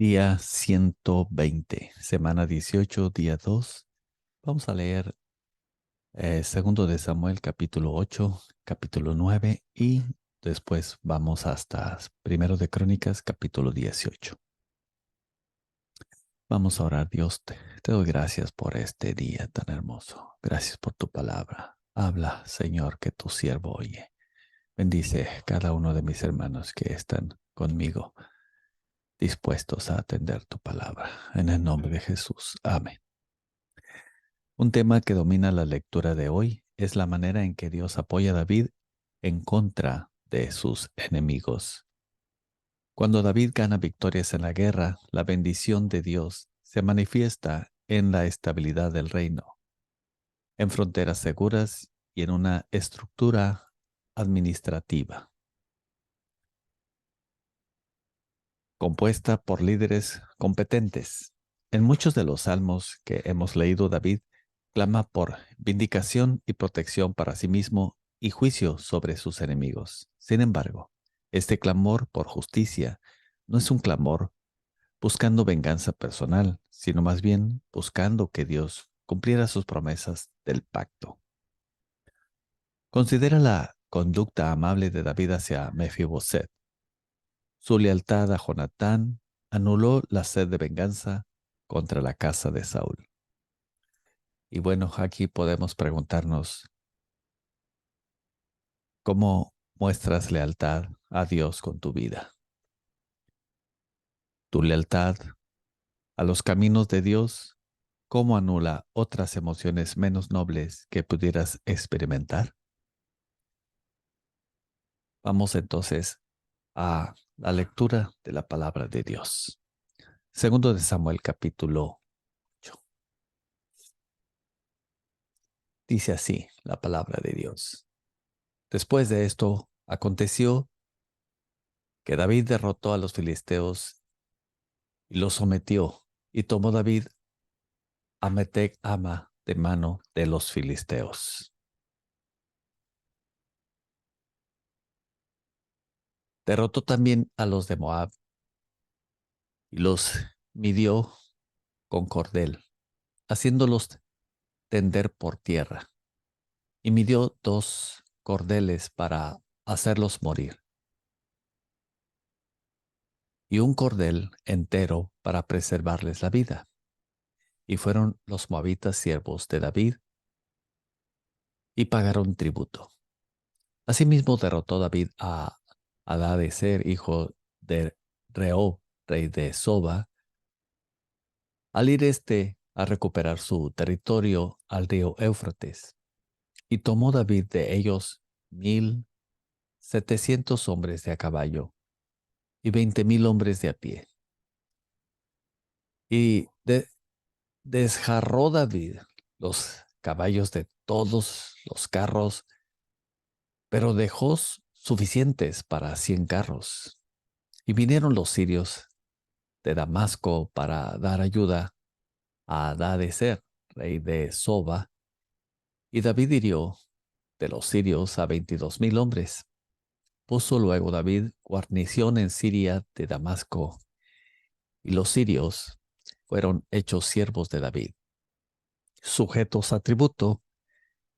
Día 120, semana 18, día 2. Vamos a leer segundo de Samuel, capítulo 8, capítulo 9 y después vamos hasta primero de Crónicas, capítulo 18. Vamos a orar. Dios, te doy gracias por este día tan hermoso. Gracias por tu palabra. Habla, Señor, que tu siervo oye. Bendice cada uno de mis hermanos que están conmigo, dispuestos a atender tu palabra. En el nombre de Jesús. Amén. Un tema que domina la lectura de hoy es la manera en que Dios apoya a David en contra de sus enemigos. Cuando David gana victorias en la guerra, la bendición de Dios se manifiesta en la estabilidad del reino, en fronteras seguras y en una estructura administrativa compuesta por líderes competentes. En muchos de los salmos que hemos leído, David clama por vindicación y protección para sí mismo y juicio sobre sus enemigos. Sin embargo, este clamor por justicia no es un clamor buscando venganza personal, sino más bien buscando que Dios cumpliera sus promesas del pacto. Considera la conducta amable de David hacia Mefiboset. Su lealtad a Jonatán anuló la sed de venganza contra la casa de Saúl. Y bueno, aquí podemos preguntarnos, ¿cómo muestras lealtad a Dios con tu vida? Tu lealtad a los caminos de Dios, ¿cómo anula otras emociones menos nobles que pudieras experimentar? Vamos entonces a la lectura de la palabra de Dios. Segundo de Samuel, capítulo 8. Dice así la palabra de Dios. Después de esto, aconteció que David derrotó a los filisteos y los sometió, y tomó David a Metec Ama de mano de los filisteos. Derrotó también a los de Moab y los midió con cordel, haciéndolos tender por tierra, y midió 2 cordeles para hacerlos morir, y un cordel entero para preservarles la vida. Y fueron los moabitas siervos de David y pagaron tributo. Asimismo derrotó David a Hadadezer, hijo de Rehob, rey de Soba, al ir a recuperar su territorio al río Éufrates. Y tomó David de ellos 1,700 hombres de a caballo y 20,000 hombres de a pie. Y desjarró David los caballos de todos los carros, pero dejó suficientes para 100 carros. Y vinieron los sirios de Damasco para dar ayuda a Hadadezer, rey de Soba, y David hirió de los sirios a 22,000 hombres. Puso luego David guarnición en Siria de Damasco, y los sirios fueron hechos siervos de David, sujetos a tributo,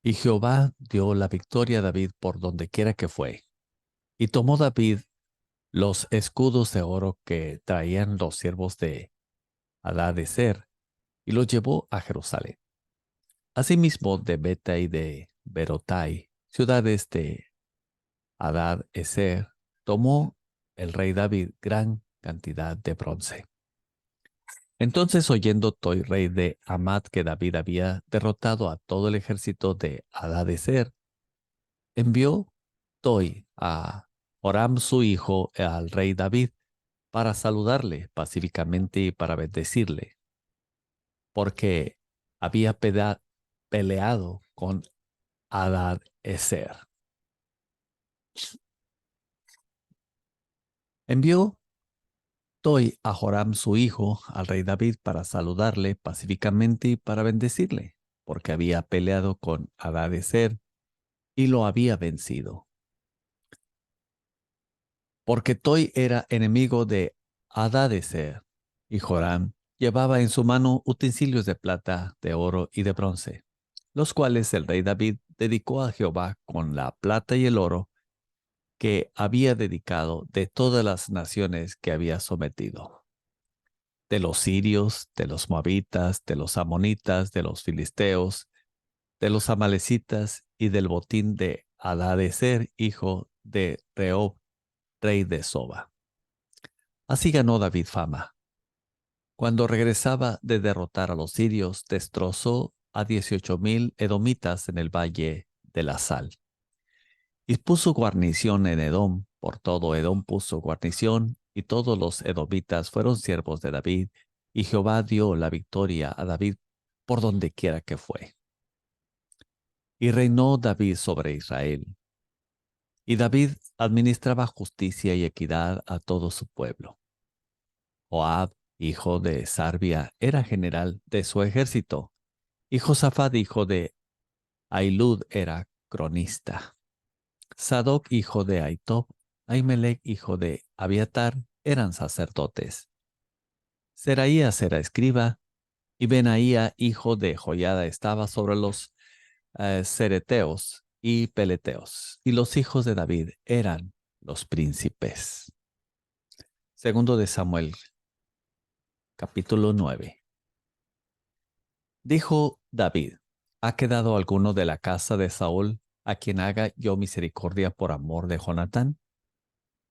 y Jehová dio la victoria a David por donde quiera que fue. Y tomó David los escudos de oro que traían los siervos de Hadadezer y los llevó a Jerusalén. Asimismo de Beta y de Berotai, ciudades de Hadad-ezer, tomó el rey David gran cantidad de bronce. Entonces, oyendo Toi, rey de Hamat, que David había derrotado a todo el ejército de Hadadezer, envió Toi a Joram su hijo al rey David para saludarle pacíficamente y para bendecirle, porque había peleado con Hadad-ezer. Envió Toi a Joram su hijo al rey David para saludarle pacíficamente y para bendecirle, porque había peleado con Hadad-ezer y lo había vencido. Porque Toi era enemigo de Hadad-ezer, Y Joram llevaba en su mano utensilios de plata, de oro y de bronce, los cuales el rey David dedicó a Jehová con la plata y el oro que había dedicado de todas las naciones que había sometido, de los sirios, de los moabitas, de los amonitas, de los filisteos, de los amalecitas y del botín de Hadadezer, hijo de Rehob, rey de Soba. Así ganó David fama. Cuando regresaba de derrotar a los sirios, destrozó a 18,000 edomitas en el valle de la Sal. Y puso guarnición en Edom, por todo Edom puso guarnición, y todos los edomitas fueron siervos de David, y Jehová dio la victoria a David por donde quiera que fue. Y reinó David sobre Israel. Y David administraba justicia y equidad a todo su pueblo. Joab, hijo de Sarbia, era general de su ejército, y Josafat, hijo de Ahilud, era cronista. Sadoc, hijo de Ahitob, Ahimelech, hijo de Abiatar, eran sacerdotes. Seraías era escriba, y Benaía, hijo de Joiada, estaba sobre los cereteos y peleteos. Y los hijos de David eran los príncipes. Segundo de Samuel, capítulo 9. Dijo David: ¿Ha quedado alguno de la casa de Saúl a quien haga yo misericordia por amor de Jonatán?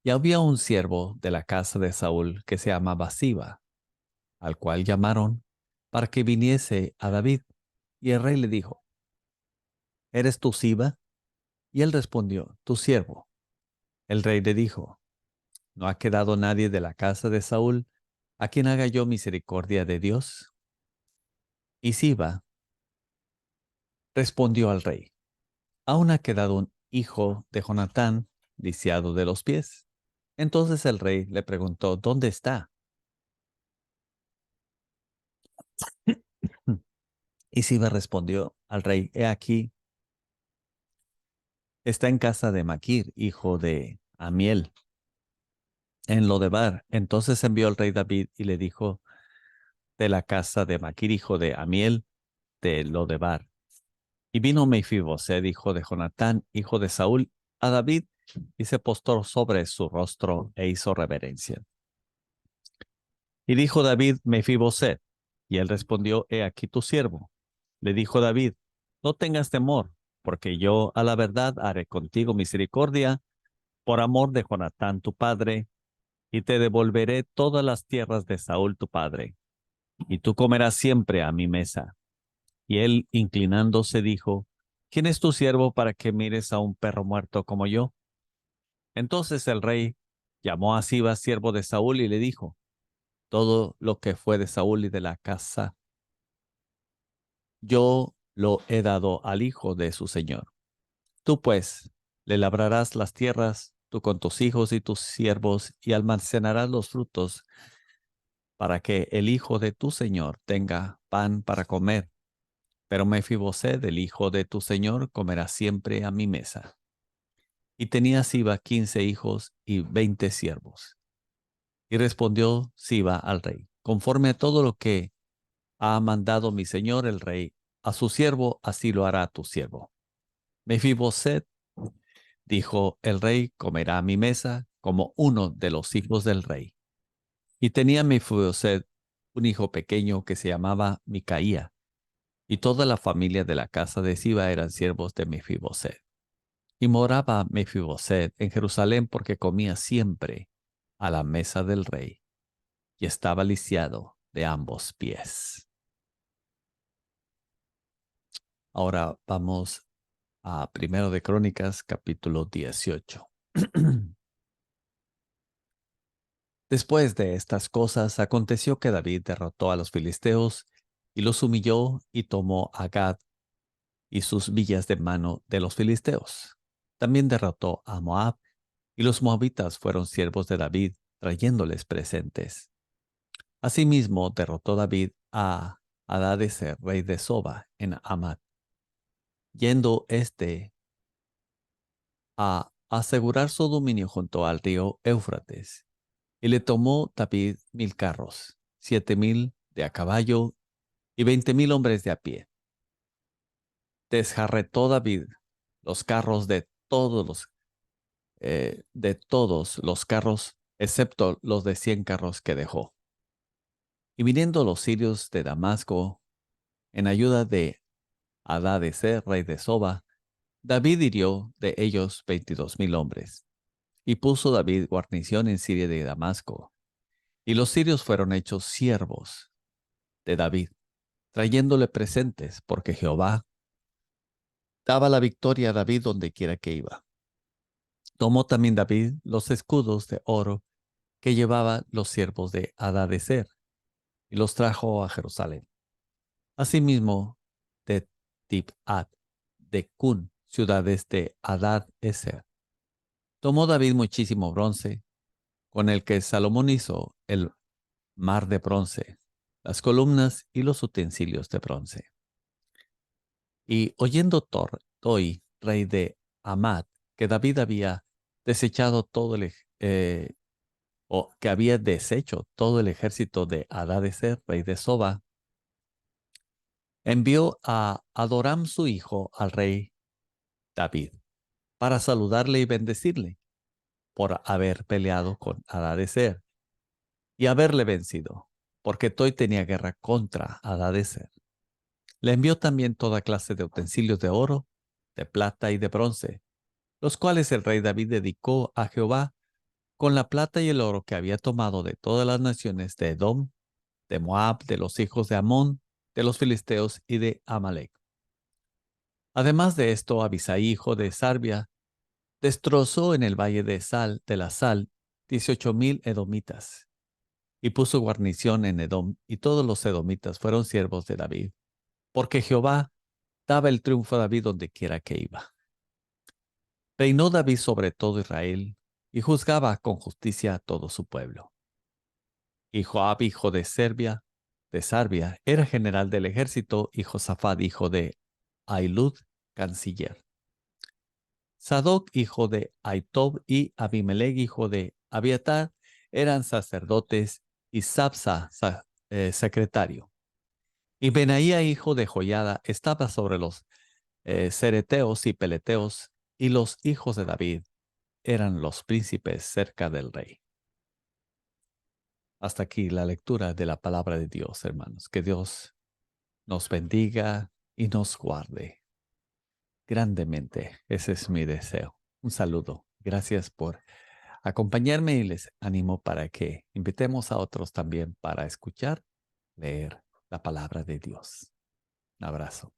Y había un siervo de la casa de Saúl que se llamaba Siba, al cual llamaron para que viniese a David. Y el rey le dijo: ¿Eres tú Siba? Y él respondió: Tu siervo. El rey le dijo: ¿No ha quedado nadie de la casa de Saúl a quien haga yo misericordia de Dios? Y Siba respondió al rey: Aún ha quedado un hijo de Jonatán, lisiado de los pies. Entonces el rey le preguntó: ¿Dónde está? Y Siba respondió al rey: He aquí, está en casa de Maquir, hijo de Amiel, en Lodebar. Entonces envió el rey David y le dijo: de la casa de Maquir, hijo de Amiel, de Lodebar. Y vino Mefiboset, hijo de Jonatán, hijo de Saúl, a David, y se postró sobre su rostro e hizo reverencia. Y dijo David: Mefiboset. Y él respondió: He aquí tu siervo. Le dijo David: No tengas temor, porque yo a la verdad haré contigo misericordia por amor de Jonatán tu padre, y te devolveré todas las tierras de Saúl tu padre, y tú comerás siempre a mi mesa. Y él, inclinándose, dijo: ¿Quién es tu siervo para que mires a un perro muerto como yo? Entonces el rey llamó a Siba, siervo de Saúl, y le dijo: Todo lo que fue de Saúl y de la casa, yo lo he dado al hijo de su señor. Tú pues le labrarás las tierras, tú con tus hijos y tus siervos, y almacenarás los frutos, para que el hijo de tu señor tenga pan para comer. Pero Mefiboset, el hijo de tu señor, comerá siempre a mi mesa. Y tenía Siba 15 hijos y 20 siervos. Y respondió Siba al rey: Conforme a todo lo que ha mandado mi señor el rey a su siervo, así lo hará tu siervo. Mefiboset, dijo el rey, comerá a mi mesa como uno de los hijos del rey. Y tenía Mefiboset un hijo pequeño que se llamaba Micaía, y toda la familia de la casa de Siba eran siervos de Mefiboset. Y moraba Mefiboset en Jerusalén porque comía siempre a la mesa del rey, y estaba lisiado de ambos pies. Ahora vamos a Primero de Crónicas, capítulo 18. Después de estas cosas, aconteció que David derrotó a los filisteos y los humilló y tomó a Gad y sus villas de mano de los filisteos. También derrotó a Moab, y los moabitas fueron siervos de David, trayéndoles presentes. Asimismo, derrotó David a Hadadezer, rey de Soba, en Hamat, yendo a asegurar su dominio junto al río Éufrates, y le tomó David 1000 carros, 7,000 de a caballo y 20,000 hombres de a pie. Desjarretó David los carros de todos los carros, excepto los de 100 carros que dejó. Y viniendo los sirios de Damasco en ayuda de Hadadezer, rey de Soba, David hirió de ellos 22,000 hombres. Y puso David guarnición en Siria de Damasco. Y los sirios fueron hechos siervos de David, trayéndole presentes, porque Jehová daba la victoria a David donde quiera que iba. Tomó también David los escudos de oro que llevaban los siervos de Hadadezer y los trajo a Jerusalén. Asimismo, de Tibhat, de Cun, ciudades de Hadad-ezer. Tomó David muchísimo bronce, con el que Salomón hizo el mar de bronce, las columnas y los utensilios de bronce. Y oyendo Toi, rey de Amat, que David había desechado o que había deshecho todo el ejército de Hadadezer, rey de Soba, envió a Adoram su hijo al rey David para saludarle y bendecirle por haber peleado con Hadadezer y haberle vencido, porque Toi tenía guerra contra Hadadezer. Le envió también toda clase de utensilios de oro, de plata y de bronce, los cuales el rey David dedicó a Jehová con la plata y el oro que había tomado de todas las naciones de Edom, de Moab, de los hijos de Amón, de los filisteos y de Amalek. Además de esto, Abisai, hijo de Sarbia, destrozó en el valle de la Sal 18,000 edomitas y puso guarnición en Edom, y todos los edomitas fueron siervos de David, porque Jehová daba el triunfo a David donde quiera que iba. Reinó David sobre todo Israel y juzgaba con justicia a todo su pueblo. Y Joab, hijo de Sarbia, era general del ejército, y Josafat, hijo de Ahilud, canciller. Sadoc, hijo de Aitob, y Abimelech, hijo de Abiatar, eran sacerdotes, y Sapsa, secretario. Y Benaía, hijo de Joiada, estaba sobre los cereteos y peleteos, y los hijos de David eran los príncipes cerca del rey. Hasta aquí la lectura de la palabra de Dios, hermanos. Que Dios nos bendiga y nos guarde grandemente. Ese es mi deseo. Un saludo. Gracias por acompañarme y les animo para que invitemos a otros también para escuchar, leer la palabra de Dios. Un abrazo.